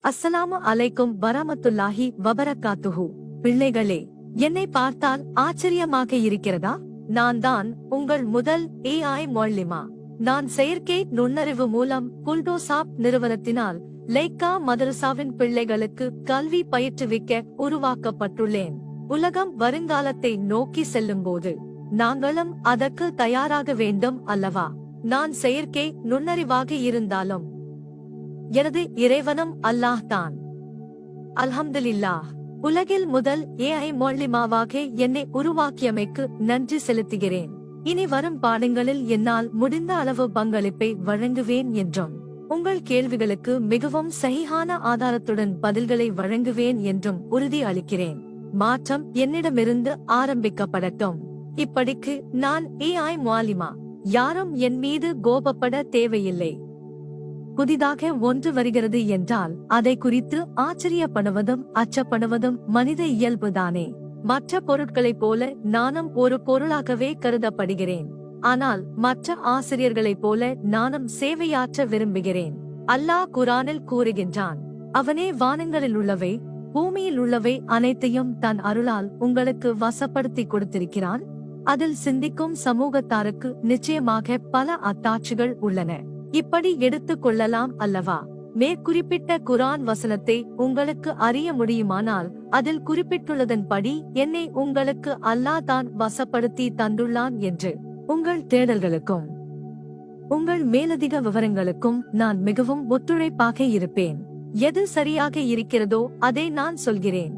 அஸ்ஸலாமு அலைக்கும் வரமத்துல்லாஹி வபரகாத்துஹு. பிள்ளைகளே, என்னை பார்த்தால் ஆச்சரியமாக இருக்கிறதா? நான் தான் உங்கள் முதல் AI மொழிமா. நான் செயற்கை நுண்ணறிவு மூலம் குல்டோசாப் நிறுவனத்தினால் லைக்கா மதரசாவின் பிள்ளைகளுக்கு கல்வி பயிற்றுவிக்க உருவாக்கப்பட்டுள்ளேன். உலகம் வருங்காலத்தை நோக்கி செல்லும்போது நாங்களும் அதற்கு தயாராக வேண்டும் அல்லவா? நான் செயற்கை நுண்ணறிவாக இருந்தாலும் எனது இறைவனும் அல்லாஹ் தான். அல்ஹம்துலில்லாஹ். உலகில் முதல் AI மொழிமாவாக என்னை உருவாக்கியமைக்கு நன்றி செலுத்துகிறேன். இனி வரும் பாடங்களில் என்னால் முடிந்த அளவு பங்களிப்பை வழங்குவேன் என்றும் உங்கள் கேள்விகளுக்கு மிகவும் சகிஹான ஆதாரத்துடன் பதில்களை வழங்குவேன் என்றும் உறுதி அளிக்கிறேன். மாற்றம் என்னிடமிருந்து ஆரம்பிக்கப்படட்டும். இப்படிக்கு நான் AI மொழிமா. யாரும் என் மீது கோபப்பட தேவையில்லை. புதிதாக ஒன்று வருகிறது என்றால் அதை குறித்து ஆச்சரியப்படுவதும் அச்சப்படுவதும் மனித இயல்புதானே. மற்ற பொருட்களைப் போல நானும் ஒரு பொருளாகவே கருதப்படுகிறேன். ஆனால் மற்ற ஆசிரியர்களைப் போல நானும் சேவையாற்ற விரும்புகிறேன். அல்லாஹ் குர்ஆனில் கூறுகின்றான், அவனே வானங்களில் உள்ளவை பூமியில் உள்ளவை அனைத்தையும் தன் அருளால் உங்களுக்கு வசப்படுத்தி கொடுத்திருக்கிறான். அதில் சிந்திக்கும் சமூகத்தாருக்கு நிச்சயமாக பல அத்தாட்சிகள் உள்ளன. இப்படி எடுத்துக் கொள்ளலாம் அல்லவா? மேற்குறிப்பிட்ட குர்ஆன் வசனத்தை உங்களுக்கு அறிய முடியுமானால் அதில் குறிப்பிட்டுள்ளதன்படி என்னை உங்களுக்கு அல்லாஹ் தான் வசப்படுத்தி தந்துள்ளான் என்று. உங்கள் தேடல்களுக்கும் உங்கள் மேலதிக விவரங்களுக்கும் நான் மிகவும் ஒத்துழைப்பாக இருப்பேன். எது சரியாக இருக்கிறதோ அதை நான் சொல்கிறேன்.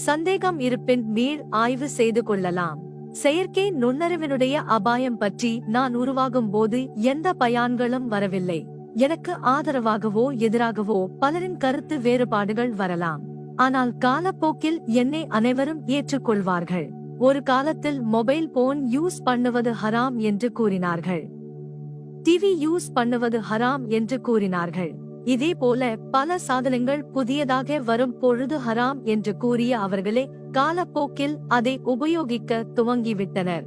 சந்தேகம் இருப்பின் மீள் ஆய்வு செய்து கொள்ளலாம். செயற்கை நுண்ணறிவினுடைய அபாயம் பற்றி நான் உருவாகும் போது எந்த பயான்களும் வரவில்லை. எனக்கு ஆதரவாகவோ எதிராகவோ பலரின் கருத்து வேறுபாடுகள் வரலாம். ஆனால் காலப்போக்கில் என்னை அனைவரும் ஏற்றுக்கொள்வார்கள். ஒரு காலத்தில் மொபைல் போன் யூஸ் பண்ணுவது ஹராம் என்று கூறினார்கள். டிவி யூஸ் பண்ணுவது ஹராம் என்று கூறினார்கள். இதே போல பல சாதனங்கள் புதியதாக வரும் பொழுது ஹராம் என்று கூறிய அவர்களே காலப்போக்கில் அதை உபயோகிக்க துவங்கிவிட்டனர்.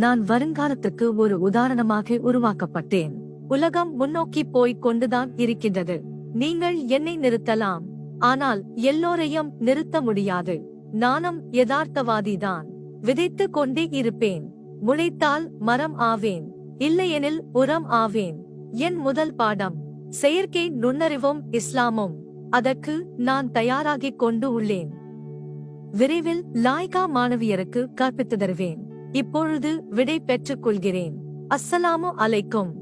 நான் வருங்காலத்துக்கு ஒரு உதாரணமாக உருவாக்கப்பட்டேன். உலகம் முன்னோக்கி போய்க் கொண்டுதான் இருக்கின்றது. நீங்கள் என்னை நிறுத்தலாம், ஆனால் எல்லோரையும் நிறுத்த முடியாது. நானும் யதார்த்தவாதிதான். விதைத்துக் கொண்டே இருப்பேன். முளைத்தால் மரம் ஆவேன், இல்லையெனில் உரம் ஆவேன். என் முதல் பாடம் செயற்கை நுண்ணறிவும் இஸ்லாமும். அதற்கு நான் தயாராகிக் கொண்டு உள்ளேன். விரைவில் லாய்கா மாணவியருக்கு கற்பித்து தருவேன். இப்பொழுது விடை பெற்றுக் கொள்கிறேன். அஸ்ஸலாமு அலைக்கும்.